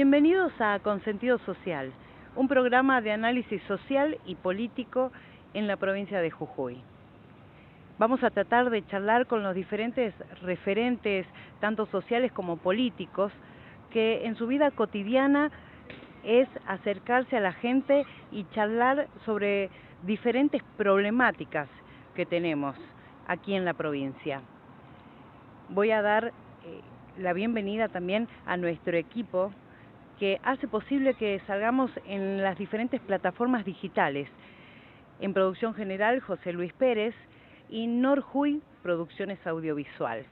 Bienvenidos a Consentido Social, un programa de análisis social y político en la provincia de Jujuy. Vamos a tratar de charlar con los diferentes referentes, tanto sociales como políticos, que en su vida cotidiana es acercarse a la gente y charlar sobre diferentes problemáticas que tenemos aquí en la provincia. Voy a dar la bienvenida también a nuestro equipo que hace posible que salgamos en las diferentes plataformas digitales. En producción general, José Luis Pérez y Norjuy Producciones Audiovisual.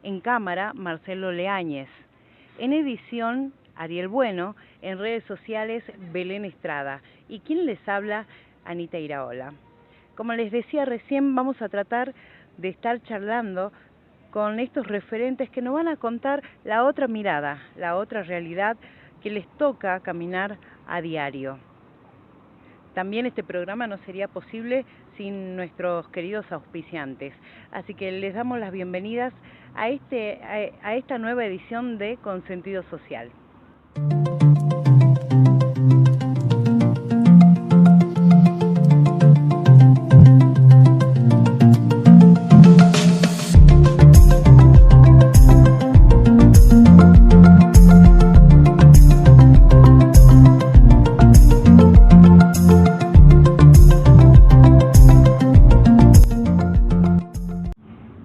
En cámara, Marcelo Leáñez. En edición, Ariel Bueno. En redes sociales, Belén Estrada. Y quien les habla, Anita Iraola. Como les decía recién, vamos a tratar de estar charlando con estos referentes que nos van a contar la otra mirada, la otra realidad que les toca caminar a diario. También este programa no sería posible sin nuestros queridos auspiciantes. Así que les damos las bienvenidas a esta nueva edición de Consentido Social.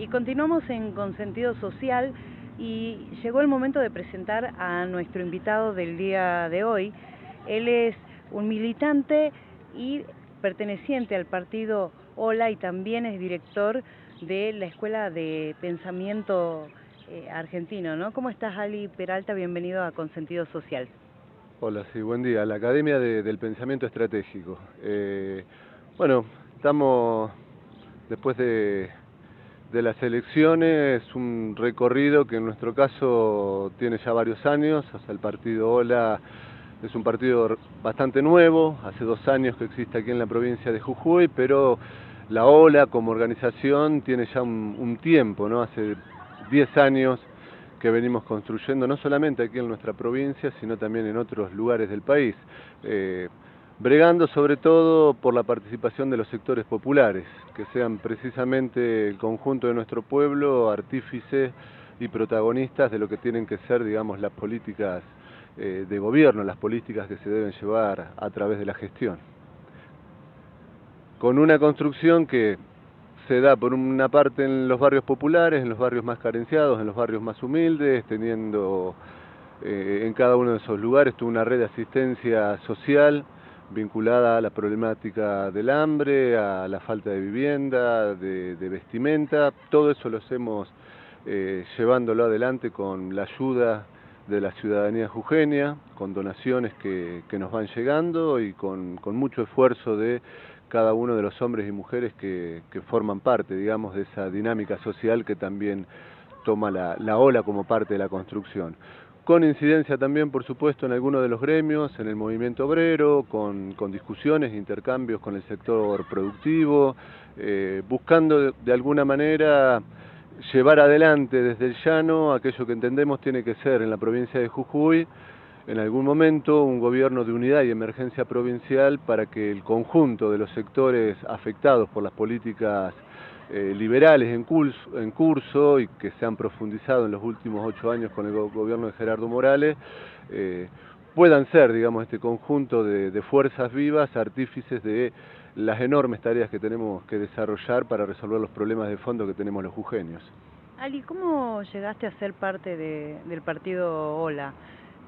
Continuamos en Consentido Social y llegó el momento de presentar a nuestro invitado del día de hoy. Él es un militante y perteneciente al partido OLA y también es director de la Escuela de Pensamiento Argentino, ¿no? ¿Cómo estás, Ali Peralta? Bienvenido a Consentido Social. Hola, sí, buen día. La Academia del Pensamiento Estratégico. Bueno, estamos después de las elecciones, un recorrido que en nuestro caso tiene ya varios años. O sea, el partido OLA es un partido bastante nuevo, hace 2 años que existe aquí en la provincia de Jujuy, pero la OLA como organización tiene ya un tiempo, ¿no? Hace 10 años que venimos construyendo, no solamente aquí en nuestra provincia, sino también en otros lugares del país, bregando sobre todo por la participación de los sectores populares, que sean precisamente el conjunto de nuestro pueblo artífices y protagonistas de lo que tienen que ser, digamos, las políticas de gobierno, las políticas que se deben llevar a través de la gestión. Con una construcción que se da por una parte en los barrios populares, en los barrios más carenciados, en los barrios más humildes, teniendo en cada uno de esos lugares toda una red de asistencia social vinculada a la problemática del hambre, a la falta de vivienda, de vestimenta. Todo eso lo hacemos llevándolo adelante con la ayuda de la ciudadanía jujeña, con donaciones que nos van llegando y con mucho esfuerzo de cada uno de los hombres y mujeres que forman parte, digamos, de esa dinámica social que también toma la OLA como parte de la construcción. Con incidencia también, por supuesto, en algunos de los gremios, en el movimiento obrero, con discusiones, intercambios con el sector productivo, buscando de alguna manera llevar adelante desde el llano aquello que entendemos tiene que ser en la provincia de Jujuy, en algún momento, un gobierno de unidad y emergencia provincial para que el conjunto de los sectores afectados por las políticas liberales en curso y que se han profundizado en los últimos 8 años con el gobierno de Gerardo Morales, puedan ser, digamos, este conjunto de fuerzas vivas, artífices de las enormes tareas que tenemos que desarrollar para resolver los problemas de fondo que tenemos los jujeños. Ali, ¿cómo llegaste a ser parte del partido OLA?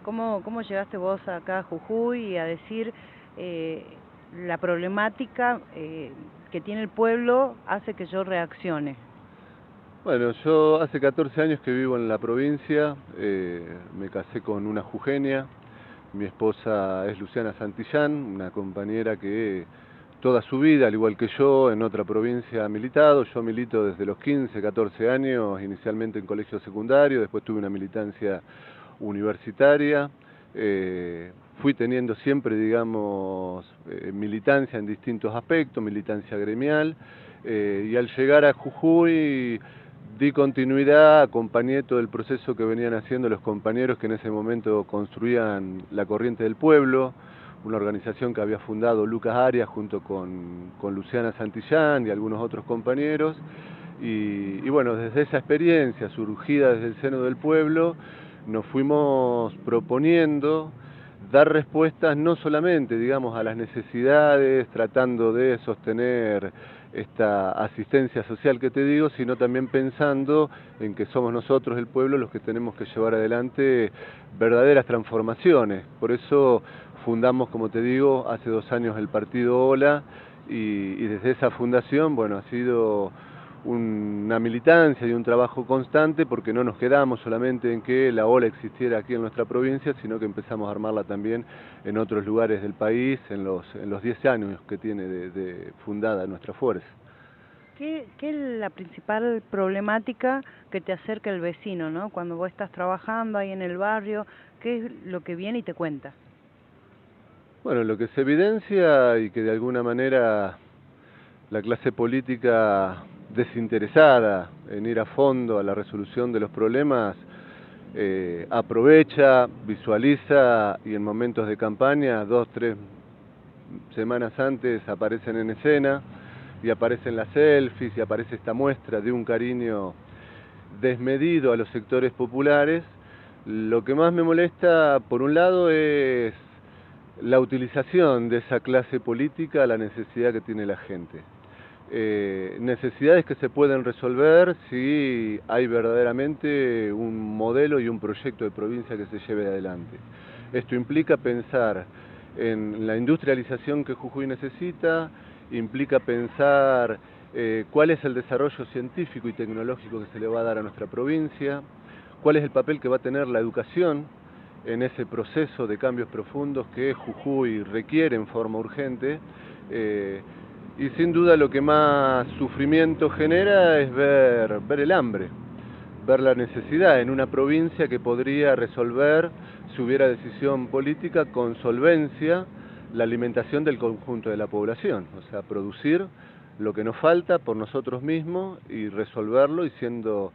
¿Cómo llegaste vos acá a Jujuy y a decir la problemática que tiene el pueblo hace que yo reaccione? Bueno, yo hace 14 años que vivo en la provincia, me casé con una jujeña, mi esposa es Luciana Santillán, una compañera que toda su vida, al igual que yo, en otra provincia ha militado. Yo milito desde los 15, 14 años, inicialmente en colegio secundario, después tuve una militancia universitaria. Fui teniendo siempre, digamos, militancia en distintos aspectos, militancia gremial, y al llegar a Jujuy di continuidad, acompañé todo el proceso que venían haciendo los compañeros que en ese momento construían la Corriente del Pueblo, una organización que había fundado Lucas Arias junto con Luciana Santillán y algunos otros compañeros. Y bueno, desde esa experiencia surgida desde el seno del pueblo, nos fuimos proponiendo dar respuestas no solamente, digamos, a las necesidades, tratando de sostener esta asistencia social que te digo, sino también pensando en que somos nosotros, el pueblo, los que tenemos que llevar adelante verdaderas transformaciones. Por eso fundamos, como te digo, hace 2 años el partido Ola, y desde esa fundación, bueno, ha sido una militancia y un trabajo constante, porque no nos quedamos solamente en que la ola existiera aquí en nuestra provincia, sino que empezamos a armarla también en otros lugares del país en los 10 años que tiene de fundada nuestra fuerza. ¿Qué es la principal problemática que te acerca el vecino, ¿no? Cuando vos estás trabajando ahí en el barrio, ¿qué es lo que viene y te cuenta? Bueno, lo que se evidencia y que de alguna manera la clase política desinteresada en ir a fondo a la resolución de los problemas aprovecha, visualiza y en momentos de campaña, 2, 3 semanas antes aparecen en escena y aparecen las selfies y aparece esta muestra de un cariño desmedido a los sectores populares. Lo que más me molesta, por un lado, es la utilización de esa clase política a la necesidad que tiene la gente. Necesidades que se pueden resolver si hay verdaderamente un modelo y un proyecto de provincia que se lleve adelante. Esto implica pensar en la industrialización que Jujuy necesita, implica pensar cuál es el desarrollo científico y tecnológico que se le va a dar a nuestra provincia, cuál es el papel que va a tener la educación en ese proceso de cambios profundos que Jujuy requiere en forma urgente. Y sin duda lo que más sufrimiento genera es ver el hambre, ver la necesidad en una provincia que podría resolver, si hubiera decisión política, con solvencia la alimentación del conjunto de la población, o sea, producir lo que nos falta por nosotros mismos y resolverlo, y siendo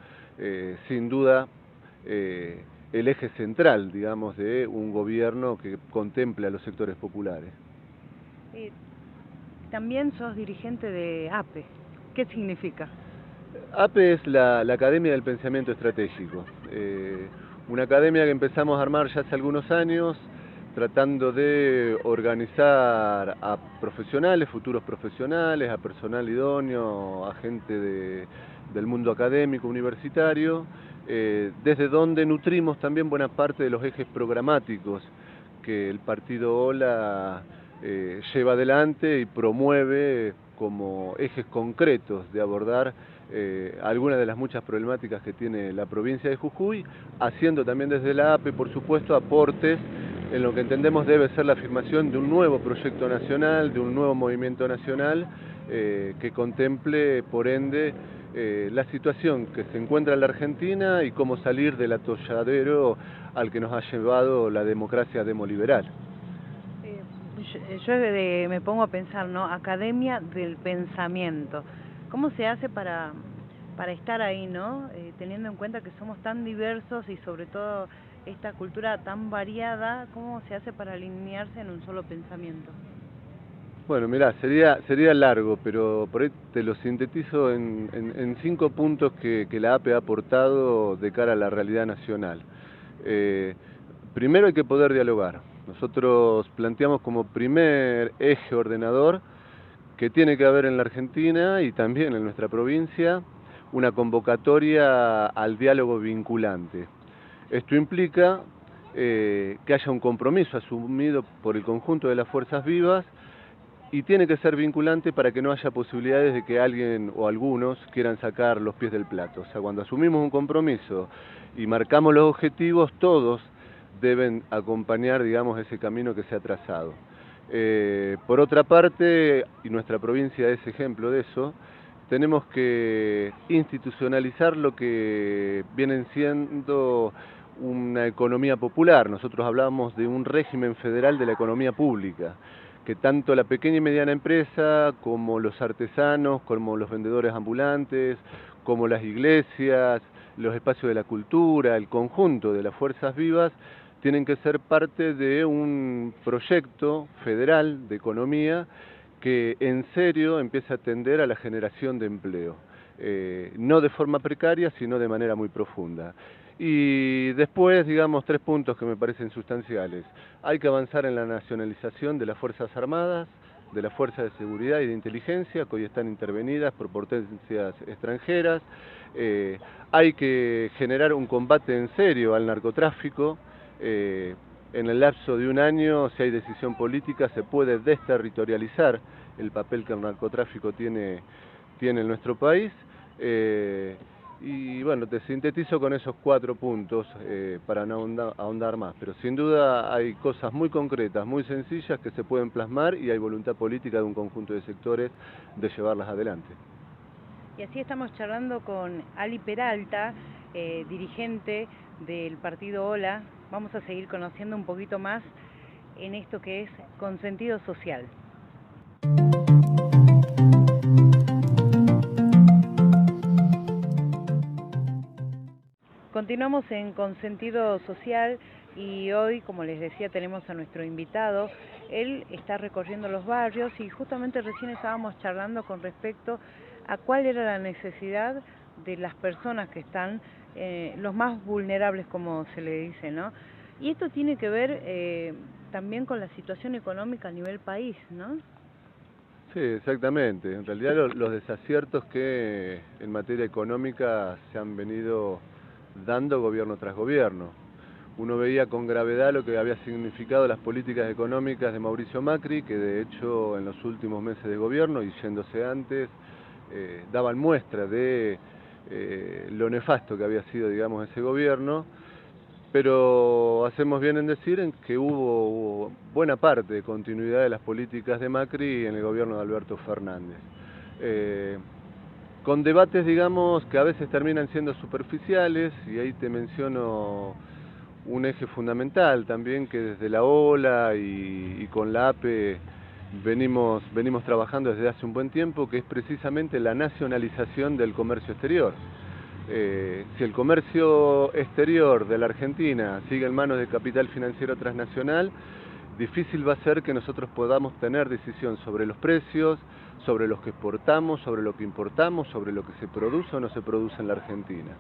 sin duda el eje central, digamos, de un gobierno que contemple a los sectores populares. También sos dirigente de APE. ¿Qué significa? APE es la Academia del Pensamiento Estratégico, una academia que empezamos a armar ya hace algunos años, tratando de organizar a profesionales, futuros profesionales, a personal idóneo, a gente del mundo académico, universitario, desde donde nutrimos también buena parte de los ejes programáticos que el partido Ola lleva adelante y promueve como ejes concretos de abordar algunas de las muchas problemáticas que tiene la provincia de Jujuy, haciendo también desde la APE, por supuesto, aportes en lo que entendemos debe ser la afirmación de un nuevo proyecto nacional, de un nuevo movimiento nacional que contemple, por ende, la situación que se encuentra en la Argentina y cómo salir del atolladero al que nos ha llevado la democracia demoliberal. Yo me pongo a pensar, ¿no? Academia del Pensamiento. ¿Cómo se hace para estar ahí, ¿no? Teniendo en cuenta que somos tan diversos y sobre todo esta cultura tan variada, ¿cómo se hace para alinearse en un solo pensamiento? Bueno, mirá, sería largo, pero por ahí te lo sintetizo en 5 puntos que la APE ha aportado de cara a la realidad nacional. Primero hay que poder dialogar. Nosotros planteamos como primer eje ordenador que tiene que haber en la Argentina y también en nuestra provincia una convocatoria al diálogo vinculante. Esto implica que haya un compromiso asumido por el conjunto de las fuerzas vivas y tiene que ser vinculante para que no haya posibilidades de que alguien o algunos quieran sacar los pies del plato. O sea, cuando asumimos un compromiso y marcamos los objetivos, todos deben acompañar, digamos, ese camino que se ha trazado. Por otra parte, y nuestra provincia es ejemplo de eso, tenemos que institucionalizar lo que vienen siendo una economía popular. Nosotros hablamos de un régimen federal de la economía pública, que tanto la pequeña y mediana empresa, como los artesanos, como los vendedores ambulantes, como las iglesias, los espacios de la cultura, el conjunto de las fuerzas vivas, tienen que ser parte de un proyecto federal de economía que en serio empiece a tender a la generación de empleo. No de forma precaria, sino de manera muy profunda. Y después, digamos, 3 puntos que me parecen sustanciales. Hay que avanzar en la nacionalización de las Fuerzas Armadas, de las Fuerzas de Seguridad y de Inteligencia, que hoy están intervenidas por potencias extranjeras. Hay que generar un combate en serio al narcotráfico. En el lapso de un año, si hay decisión política, se puede desterritorializar el papel que el narcotráfico tiene en nuestro país. Y bueno, te sintetizo con esos 4 puntos para no ahondar más, pero sin duda hay cosas muy concretas, muy sencillas que se pueden plasmar y hay voluntad política de un conjunto de sectores de llevarlas adelante. Y así estamos charlando con Ali Peralta, dirigente del partido Hola. Vamos a seguir conociendo un poquito más en esto que es Consentido Social. Continuamos en Consentido Social y hoy, como les decía, tenemos a nuestro invitado. Él está recorriendo los barrios y justamente recién estábamos charlando con respecto a cuál era la necesidad de las personas que están, los más vulnerables, como se le dice, ¿no? Y esto tiene que ver también con la situación económica a nivel país, ¿no? Sí, exactamente. En realidad los desaciertos que en materia económica se han venido dando gobierno tras gobierno. Uno veía con gravedad lo que había significado las políticas económicas de Mauricio Macri, que de hecho en los últimos meses de gobierno, y yéndose antes, daban muestra de lo nefasto que había sido, digamos, ese gobierno, pero hacemos bien en decir en que hubo buena parte de continuidad de las políticas de Macri en el gobierno de Alberto Fernández. Con debates, digamos, que a veces terminan siendo superficiales, y ahí te menciono un eje fundamental también que desde la OLA y con la APE venimos trabajando desde hace un buen tiempo, que es precisamente la nacionalización del comercio exterior. Si el comercio exterior de la Argentina sigue en manos de capital financiero transnacional, difícil va a ser que nosotros podamos tener decisión sobre los precios, sobre lo que exportamos, sobre lo que importamos, sobre lo que se produce o no se produce en la Argentina.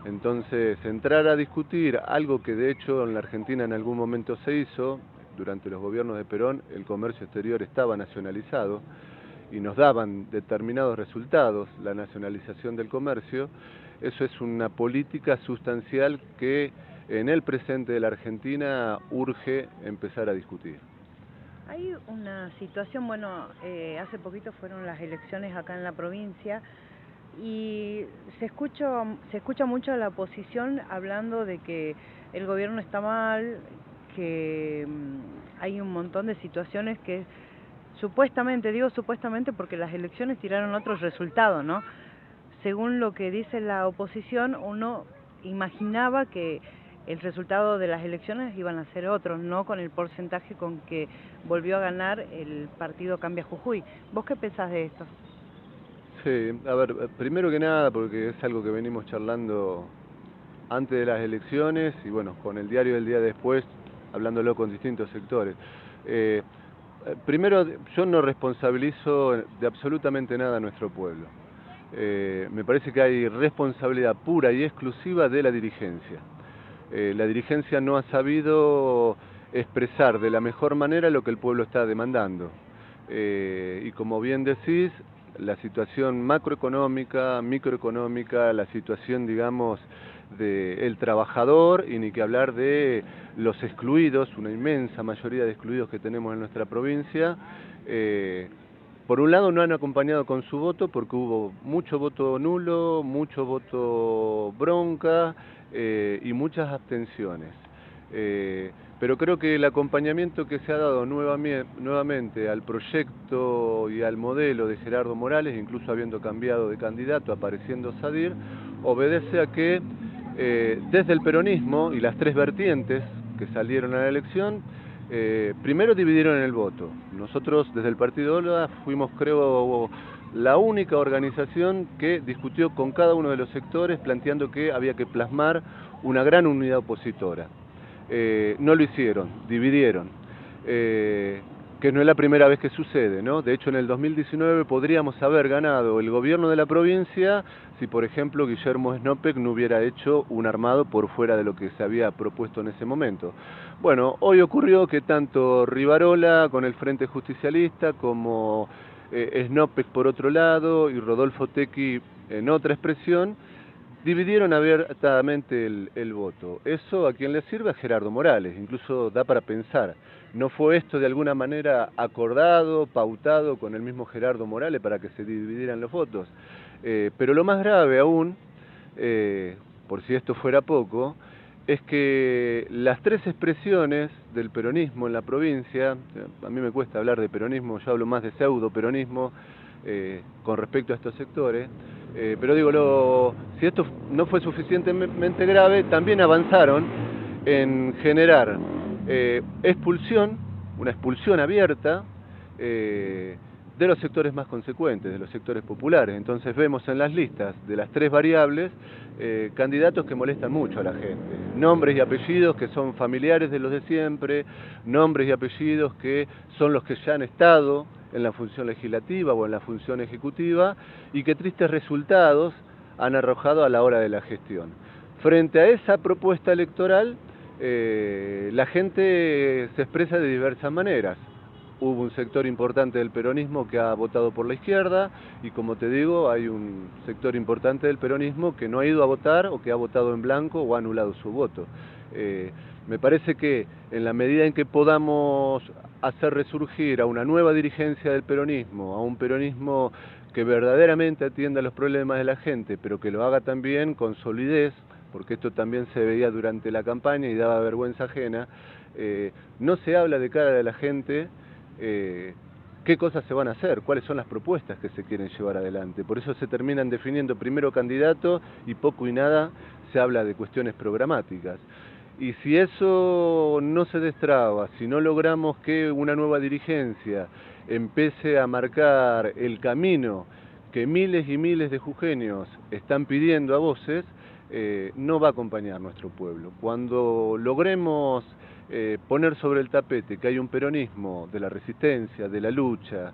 Entonces, entrar a discutir algo que de hecho en la Argentina en algún momento se hizo, durante los gobiernos de Perón el comercio exterior estaba nacionalizado y nos daban determinados resultados la nacionalización del comercio. Eso es una política sustancial que en el presente de la Argentina urge empezar a discutir. Hay una situación, bueno, hace poquito fueron las elecciones acá en la provincia y se escucha mucho a la oposición hablando de que el gobierno está mal, que hay un montón de situaciones que supuestamente, digo supuestamente porque las elecciones tiraron otros resultados, ¿no? Según lo que dice la oposición, uno imaginaba que el resultado de las elecciones iban a ser otros, no con el porcentaje con que volvió a ganar el partido Cambia Jujuy. ¿Vos qué pensás de esto? Sí, a ver, primero que nada, porque es algo que venimos charlando antes de las elecciones y bueno, con el diario del día después, hablándolo con distintos sectores. Primero, yo no responsabilizo de absolutamente nada a nuestro pueblo. Me parece que hay responsabilidad pura y exclusiva de la dirigencia. La dirigencia no ha sabido expresar de la mejor manera lo que el pueblo está demandando. Y como bien decís, la situación macroeconómica, microeconómica, la situación, digamos, del trabajador, y ni que hablar de los excluidos, una inmensa mayoría de excluidos que tenemos en nuestra provincia, por un lado no han acompañado con su voto porque hubo mucho voto nulo, mucho voto bronca y muchas abstenciones. Pero creo que el acompañamiento que se ha dado nuevamente al proyecto y al modelo de Gerardo Morales, incluso habiendo cambiado de candidato, apareciendo Sadir, obedece a que desde el peronismo y las 3 vertientes que salieron a la elección, Primero dividieron el voto. Nosotros desde el Partido Ola fuimos, creo, la única organización que discutió con cada uno de los sectores planteando que había que plasmar una gran unidad opositora. No lo hicieron, dividieron. Que no es la primera vez que sucede, ¿no? De hecho, en el 2019 podríamos haber ganado el gobierno de la provincia si, por ejemplo, Guillermo Snopek no hubiera hecho un armado por fuera de lo que se había propuesto en ese momento. Bueno, hoy ocurrió que tanto Rivarola con el Frente Justicialista como Snopek por otro lado y Rodolfo Tequi en otra expresión dividieron abiertamente el voto. ¿Eso a quién le sirve? A Gerardo Morales, incluso da para pensar. ¿No fue esto de alguna manera acordado, pautado con el mismo Gerardo Morales para que se dividieran los votos? Pero lo más grave aún, por si esto fuera poco, es que las tres expresiones del peronismo en la provincia, a mí me cuesta hablar de peronismo, yo hablo más de pseudo-peronismo con respecto a estos sectores, pero digo, si esto no fue suficientemente grave, también avanzaron en generar expulsión, una expulsión abierta de los sectores más consecuentes, de los sectores populares. Entonces vemos en las listas de las tres variables candidatos que molestan mucho a la gente. Nombres y apellidos que son familiares de los de siempre, nombres y apellidos que son los que ya han estado en la función legislativa o en la función ejecutiva y que tristes resultados han arrojado a la hora de la gestión. Frente a esa propuesta electoral, la gente se expresa de diversas maneras. Hubo un sector importante del peronismo que ha votado por la izquierda y, como te digo, hay un sector importante del peronismo que no ha ido a votar o que ha votado en blanco o ha anulado su voto. Me parece que en la medida en que podamos hacer resurgir a una nueva dirigencia del peronismo, a un peronismo que verdaderamente atienda los problemas de la gente, pero que lo haga también con solidez, porque esto también se veía durante la campaña y daba vergüenza ajena, no se habla de cara de la gente qué cosas se van a hacer, cuáles son las propuestas que se quieren llevar adelante. Por eso se terminan definiendo primero candidatos y poco y nada se habla de cuestiones programáticas. Y si eso no se destraba, si no logramos que una nueva dirigencia empiece a marcar el camino que miles y miles de jujeños están pidiendo a voces, no va a acompañar nuestro pueblo. Cuando logremos poner sobre el tapete que hay un peronismo de la resistencia, de la lucha,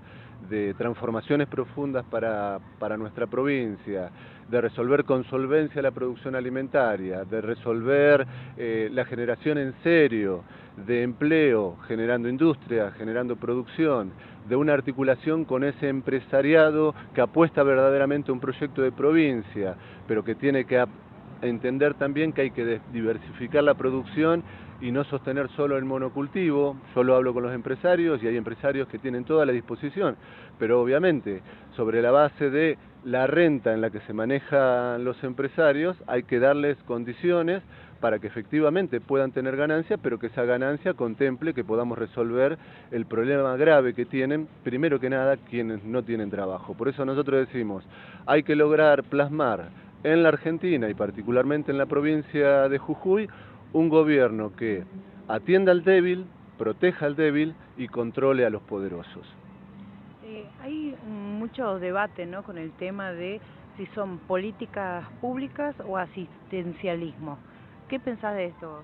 de transformaciones profundas para nuestra provincia, de resolver con solvencia la producción alimentaria, de resolver la generación en serio de empleo, generando industria, generando producción, de una articulación con ese empresariado que apuesta verdaderamente a un proyecto de provincia, pero que tiene que entender también que hay que diversificar la producción y no sostener solo el monocultivo. Yo lo hablo con los empresarios y hay empresarios que tienen toda la disposición, pero obviamente sobre la base de la renta en la que se manejan los empresarios hay que darles condiciones para que efectivamente puedan tener ganancia, pero que esa ganancia contemple que podamos resolver el problema grave que tienen, primero que nada, quienes no tienen trabajo. Por eso nosotros decimos, hay que lograr plasmar en la Argentina y particularmente en la provincia de Jujuy un gobierno que atienda al débil, proteja al débil y controle a los poderosos. Hay mucho debate, ¿no?, con el tema de si son políticas públicas o asistencialismo. ¿Qué pensás de esto?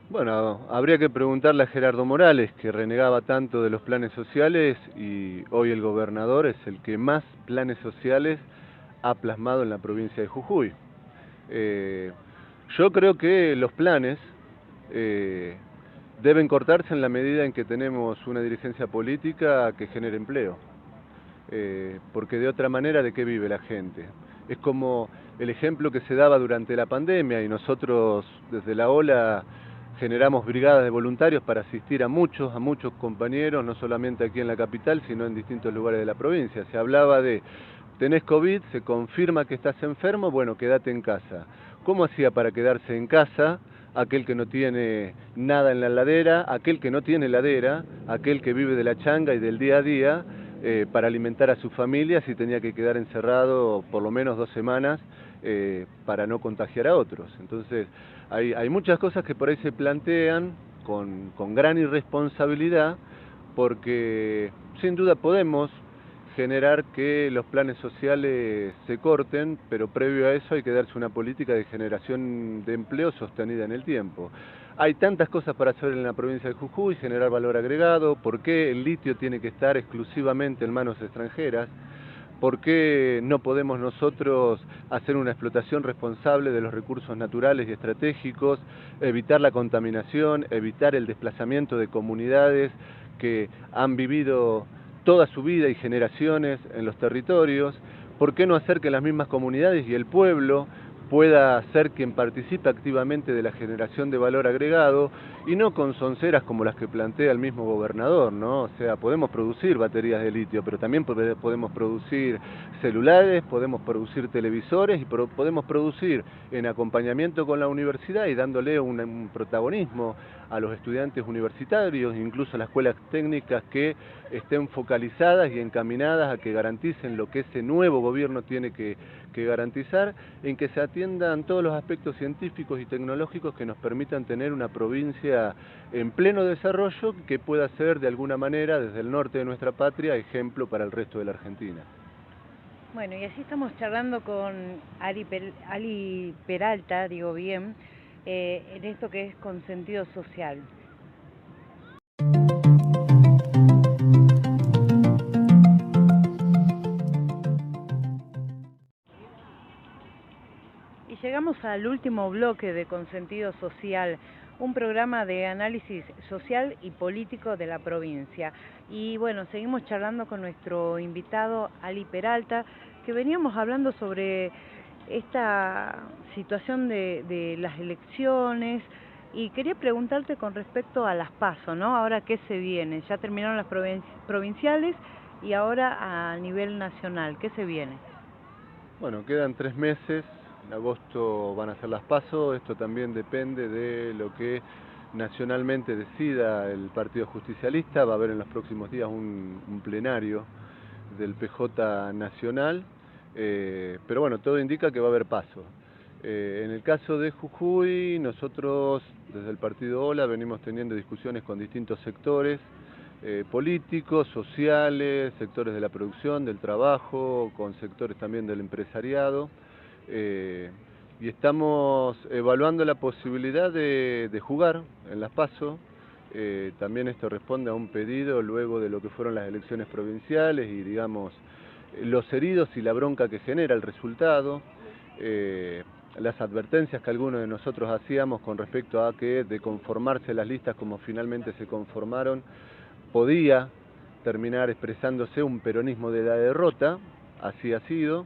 Bueno, habría que preguntarle a Gerardo Morales, que renegaba tanto de los planes sociales y hoy el gobernador es el que más planes sociales ha plasmado en la provincia de Jujuy. Yo creo que los planes deben cortarse en la medida en que tenemos una dirigencia política que genere empleo, porque de otra manera, ¿de qué vive la gente? Es como el ejemplo que se daba durante la pandemia y nosotros desde la Ola generamos brigadas de voluntarios para asistir a muchos compañeros, no solamente aquí en la capital, sino en distintos lugares de la provincia. Se hablaba de, tenés COVID, se confirma que estás enfermo, bueno, quédate en casa. ¿Cómo hacía para quedarse en casa aquel que no tiene nada en la heladera, aquel que no tiene heladera, aquel que vive de la changa y del día a día, para alimentar a su familia si tenía que quedar encerrado por lo menos 2 semanas para no contagiar a otros? Entonces, hay muchas cosas que por ahí se plantean con gran irresponsabilidad, porque sin duda podemos generar que los planes sociales se corten, pero previo a eso hay que darse una política de generación de empleo sostenida en el tiempo. Hay tantas cosas para hacer en la provincia de Jujuy, generar valor agregado. ¿Por qué el litio tiene que estar exclusivamente en manos extranjeras? ¿Por qué no podemos nosotros hacer una explotación responsable de los recursos naturales y estratégicos, evitar la contaminación, evitar el desplazamiento de comunidades que han vivido toda su vida y generaciones en los territorios? ¿Por qué no hacer que las mismas comunidades y el pueblo pueda ser quien participe activamente de la generación de valor agregado y no con sonceras como las que plantea el mismo gobernador, ¿no? O sea, podemos producir baterías de litio, pero también podemos producir celulares, podemos producir televisores y podemos producir en acompañamiento con la universidad y dándole un protagonismo a los estudiantes universitarios, incluso a las escuelas técnicas que estén focalizadas y encaminadas a que garanticen lo que ese nuevo gobierno tiene que garantizar, en que se atiendan todos los aspectos científicos y tecnológicos que nos permitan tener una provincia en pleno desarrollo que pueda ser de alguna manera desde el norte de nuestra patria ejemplo para el resto de la Argentina. Bueno, y así estamos charlando con Ali Peralta, digo bien, en esto que es con sentido social. Y llegamos al último bloque de Consentido Social, un programa de análisis social y político de la provincia. Y bueno, seguimos charlando con nuestro invitado Ali Peralta, que veníamos hablando sobre esta situación de las elecciones, y quería preguntarte con respecto a las PASO, ¿no? Ahora, ¿qué se viene? Ya terminaron las provinciales y ahora a nivel nacional, ¿qué se viene? Bueno, quedan 3 meses, en agosto van a ser las PASO, esto también depende de lo que nacionalmente decida el Partido Justicialista. Va a haber en los próximos días un plenario del PJ Nacional, pero bueno, todo indica que va a haber PASO. En el caso de Jujuy, nosotros desde el Partido Ola venimos teniendo discusiones con distintos sectores políticos, sociales, sectores de la producción, del trabajo, con sectores también del empresariado, y estamos evaluando la posibilidad de jugar en las PASO. También esto responde a un pedido luego de lo que fueron las elecciones provinciales y digamos los heridos y la bronca que genera el resultado, las advertencias que algunos de nosotros hacíamos con respecto a que de conformarse las listas como finalmente se conformaron, podía terminar expresándose un peronismo de la derrota, así ha sido,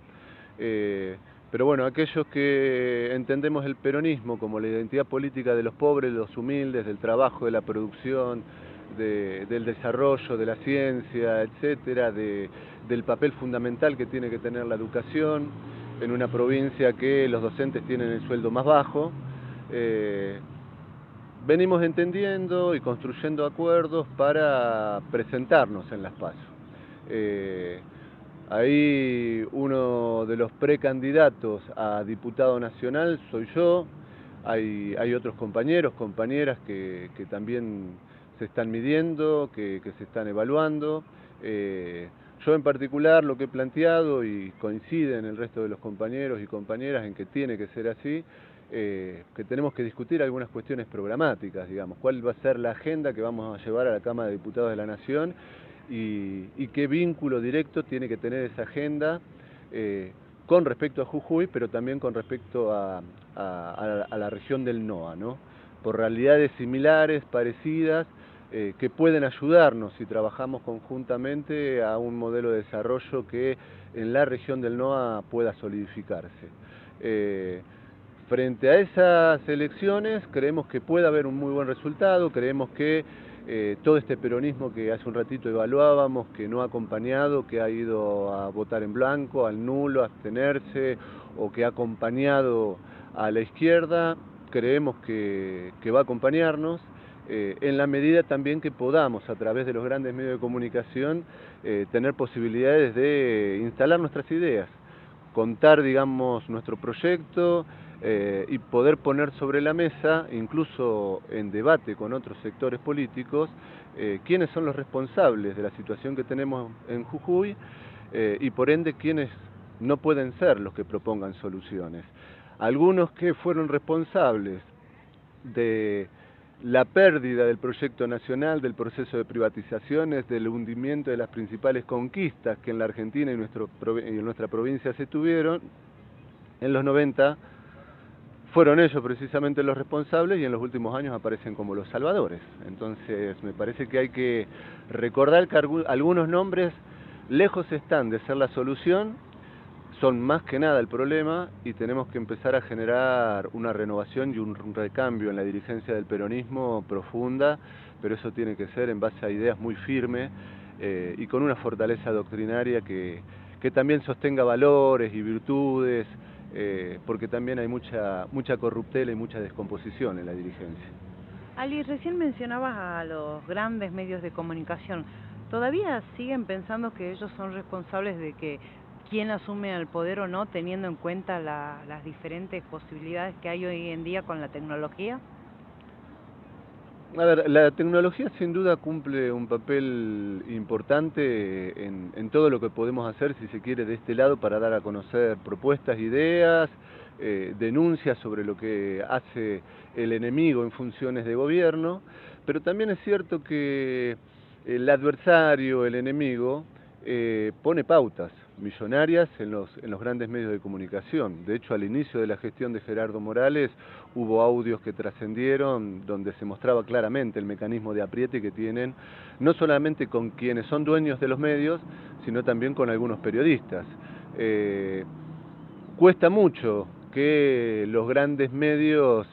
pero bueno, aquellos que entendemos el peronismo como la identidad política de los pobres, de los humildes, del trabajo, de la producción, del desarrollo, de la ciencia, etcétera, del papel fundamental que tiene que tener la educación en una provincia que los docentes tienen el sueldo más bajo, venimos entendiendo y construyendo acuerdos para presentarnos en las PASO. Ahí uno de los precandidatos a diputado nacional soy yo, hay otros compañeros, compañeras que también se están midiendo, que se están evaluando. Yo en particular lo que he planteado, y coinciden el resto de los compañeros y compañeras en que tiene que ser así, que tenemos que discutir algunas cuestiones programáticas, digamos, cuál va a ser la agenda que vamos a llevar a la Cámara de Diputados de la Nación y qué vínculo directo tiene que tener esa agenda con respecto a Jujuy, pero también con respecto a la región del NOA, ¿no? Por realidades similares, parecidas, que pueden ayudarnos si trabajamos conjuntamente a un modelo de desarrollo que en la región del NOA pueda solidificarse. Frente a esas elecciones creemos que puede haber un muy buen resultado, creemos que todo este peronismo que hace un ratito evaluábamos, que no ha acompañado, que ha ido a votar en blanco, al nulo, a abstenerse, o que ha acompañado a la izquierda, creemos que va a acompañarnos, en la medida también que podamos, a través de los grandes medios de comunicación, tener posibilidades de instalar nuestras ideas, contar, digamos, nuestro proyecto, y poder poner sobre la mesa, incluso en debate con otros sectores políticos, quiénes son los responsables de la situación que tenemos en Jujuy y por ende quiénes no pueden ser los que propongan soluciones. Algunos que fueron responsables de la pérdida del proyecto nacional, del proceso de privatizaciones, del hundimiento de las principales conquistas que en la Argentina y en nuestra provincia se tuvieron, en los 90 fueron ellos precisamente los responsables y en los últimos años aparecen como los salvadores. Entonces me parece que hay que recordar que algunos nombres lejos están de ser la solución, son más que nada el problema y tenemos que empezar a generar una renovación y un recambio en la dirigencia del peronismo profunda, pero eso tiene que ser en base a ideas muy firmes y con una fortaleza doctrinaria que también sostenga valores y virtudes, porque también hay mucha corruptela y mucha descomposición en la dirigencia. Ali, recién mencionabas a los grandes medios de comunicación. ¿Todavía siguen pensando que ellos son responsables de que quién asume el poder o no, teniendo en cuenta las diferentes posibilidades que hay hoy en día con la tecnología? A ver, la tecnología sin duda cumple un papel importante en todo lo que podemos hacer, si se quiere, de este lado para dar a conocer propuestas, ideas, denuncias sobre lo que hace el enemigo en funciones de gobierno, pero también es cierto que el adversario, el enemigo, pone pautas millonarias en los grandes medios de comunicación. De hecho, al inicio de la gestión de Gerardo Morales hubo audios que trascendieron donde se mostraba claramente el mecanismo de apriete que tienen, no solamente con quienes son dueños de los medios, sino también con algunos periodistas. Cuesta mucho que los grandes medios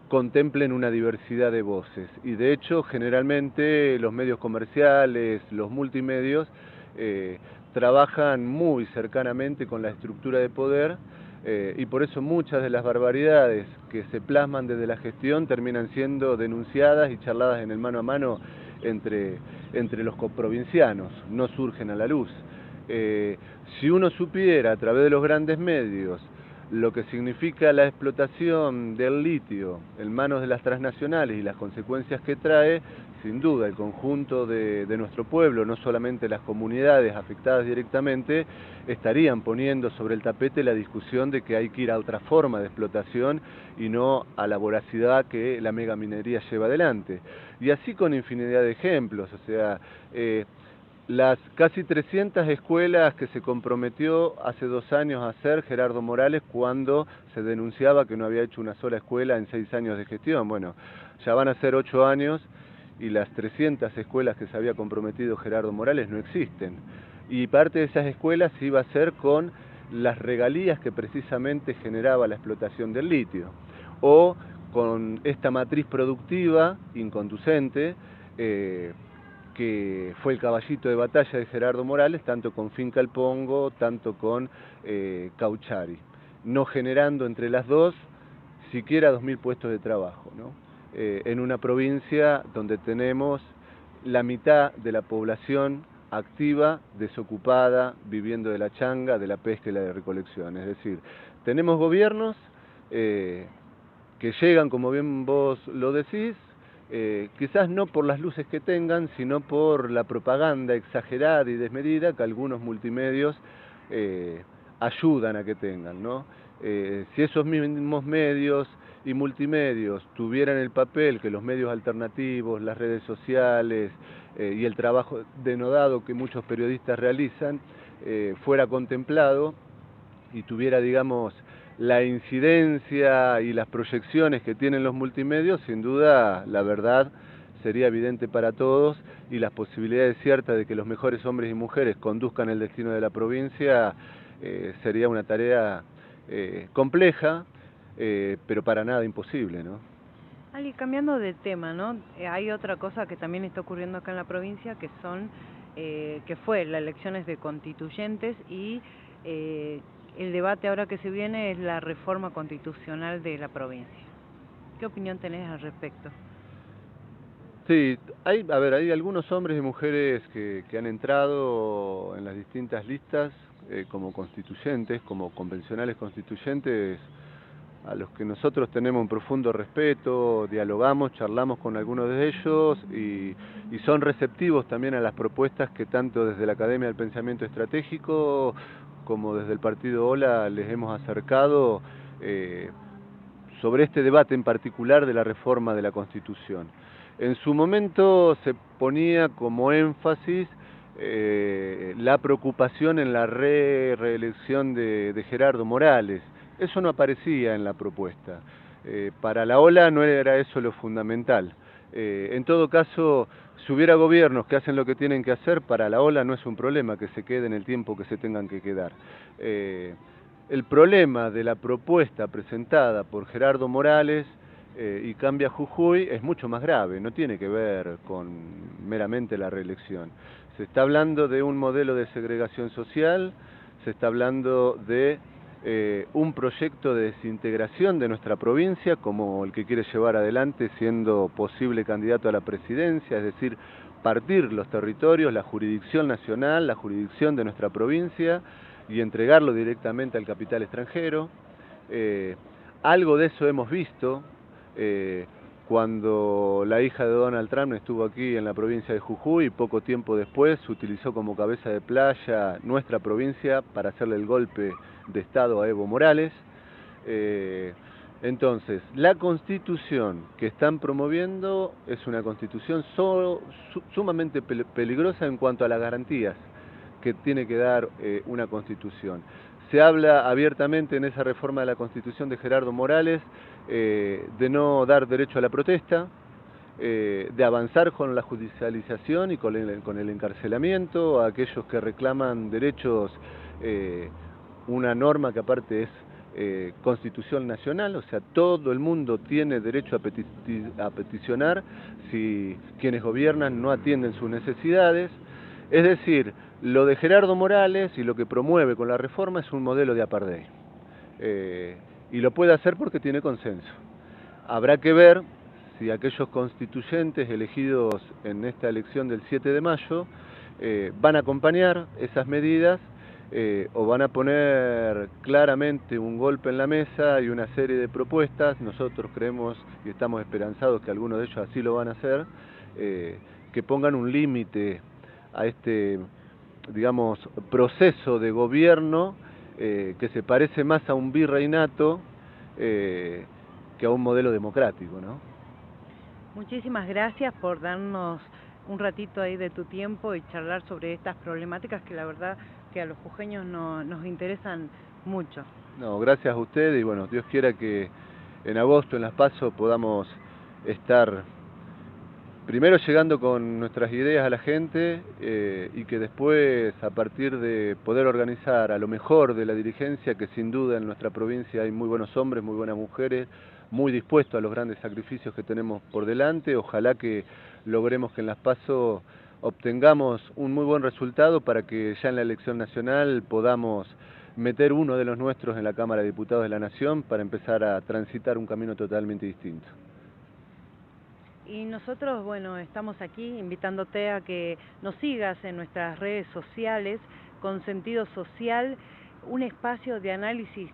contemplen una diversidad de voces y de hecho generalmente los medios comerciales, los multimedios trabajan muy cercanamente con la estructura de poder y por eso muchas de las barbaridades que se plasman desde la gestión terminan siendo denunciadas y charladas en el mano a mano entre los coprovincianos, no surgen a la luz. Si uno supiera a través de los grandes medios lo que significa la explotación del litio en manos de las transnacionales y las consecuencias que trae, sin duda el conjunto de nuestro pueblo, no solamente las comunidades afectadas directamente, estarían poniendo sobre el tapete la discusión de que hay que ir a otra forma de explotación y no a la voracidad que la megaminería lleva adelante. Y así con infinidad de ejemplos, o sea, las casi 300 escuelas que se comprometió hace 2 años a hacer Gerardo Morales cuando se denunciaba que no había hecho una sola escuela en 6 años de gestión. Bueno, ya van a ser 8 años y las 300 escuelas que se había comprometido Gerardo Morales no existen. Y parte de esas escuelas iba a ser con las regalías que precisamente generaba la explotación del litio, o con esta matriz productiva inconducente, que fue el caballito de batalla de Gerardo Morales, tanto con Finca El Pongo, tanto con Cauchari, no generando entre las dos siquiera 2.000 puestos de trabajo, ¿no? En una provincia donde tenemos la mitad de la población activa, desocupada, viviendo de la changa, de la pesca y la de recolección. Es decir, tenemos gobiernos que llegan, como bien vos lo decís, quizás no por las luces que tengan, sino por la propaganda exagerada y desmedida que algunos multimedios ayudan a que tengan, ¿no? Si esos mismos medios y multimedios tuvieran el papel que los medios alternativos, las redes sociales y el trabajo denodado que muchos periodistas realizan fuera contemplado y tuviera, digamos, la incidencia y las proyecciones que tienen los multimedios, sin duda la verdad sería evidente para todos y las posibilidades ciertas de que los mejores hombres y mujeres conduzcan el destino de la provincia sería una tarea compleja, pero para nada imposible, ¿no? Ali, cambiando de tema, ¿no? Hay otra cosa que también está ocurriendo acá en la provincia, que son, que fue las elecciones de constituyentes y el debate ahora que se viene es la reforma constitucional de la provincia. ¿Qué opinión tenés al respecto? Sí, hay algunos hombres y mujeres que han entrado en las distintas listas como constituyentes, como convencionales constituyentes, a los que nosotros tenemos un profundo respeto, dialogamos, charlamos con algunos de ellos y son receptivos también a las propuestas que tanto desde la Academia del Pensamiento Estratégico como desde el Partido Ola les hemos acercado sobre este debate en particular de la reforma de la Constitución. En su momento se ponía como énfasis la preocupación en la reelección de Gerardo Morales. Eso no aparecía en la propuesta. Para la Ola no era eso lo fundamental. En todo caso, si hubiera gobiernos que hacen lo que tienen que hacer, para la Ola no es un problema que se queden el tiempo que se tengan que quedar. El problema de la propuesta presentada por Gerardo Morales y Cambia Jujuy es mucho más grave, no tiene que ver con meramente la reelección. Se está hablando de un modelo de segregación social, se está hablando de un proyecto de desintegración de nuestra provincia, como el que quiere llevar adelante siendo posible candidato a la presidencia, es decir, partir los territorios, la jurisdicción nacional, la jurisdicción de nuestra provincia y entregarlo directamente al capital extranjero. Algo de eso hemos visto cuando la hija de Donald Trump estuvo aquí en la provincia de Jujuy y poco tiempo después utilizó como cabeza de playa nuestra provincia para hacerle el golpe de Estado a Evo Morales. Entonces, la constitución que están promoviendo es una constitución sumamente peligrosa en cuanto a las garantías que tiene que dar una constitución. Se habla abiertamente en esa reforma de la Constitución de Gerardo Morales de no dar derecho a la protesta, de avanzar con la judicialización y con el encarcelamiento a aquellos que reclaman derechos, una norma que aparte es Constitución Nacional, o sea, todo el mundo tiene derecho a peticionar si quienes gobiernan no atienden sus necesidades. Es decir, lo de Gerardo Morales y lo que promueve con la reforma es un modelo de apartheid. Y lo puede hacer porque tiene consenso. Habrá que ver si aquellos constituyentes elegidos en esta elección del 7 de mayo van a acompañar esas medidas o van a poner claramente un golpe en la mesa y una serie de propuestas. Nosotros creemos y estamos esperanzados que algunos de ellos así lo van a hacer, que pongan un límite a este, digamos, proceso de gobierno que se parece más a un virreinato que a un modelo democrático, ¿no? Muchísimas gracias por darnos un ratito ahí de tu tiempo y charlar sobre estas problemáticas que la verdad que a los jujeños nos interesan mucho. No, gracias a usted y bueno, Dios quiera que en agosto en Las PASO podamos estar primero llegando con nuestras ideas a la gente y que después, a partir de poder organizar a lo mejor de la dirigencia, que sin duda en nuestra provincia hay muy buenos hombres, muy buenas mujeres, muy dispuestos a los grandes sacrificios que tenemos por delante, ojalá que logremos que en Las PASO obtengamos un muy buen resultado para que ya en la elección nacional podamos meter uno de los nuestros en la Cámara de Diputados de la Nación para empezar a transitar un camino totalmente distinto. Y nosotros, bueno, estamos aquí invitándote a que nos sigas en nuestras redes sociales con Sentido Social, un espacio de análisis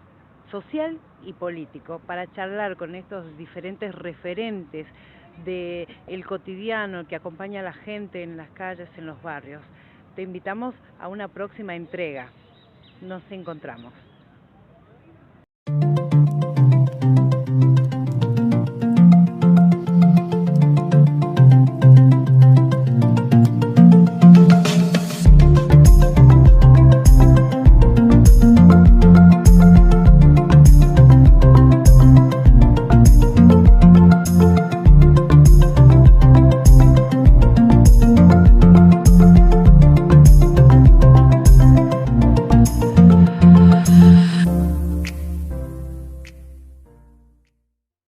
social y político para charlar con estos diferentes referentes del cotidiano que acompaña a la gente en las calles, en los barrios. Te invitamos a una próxima entrega. Nos encontramos.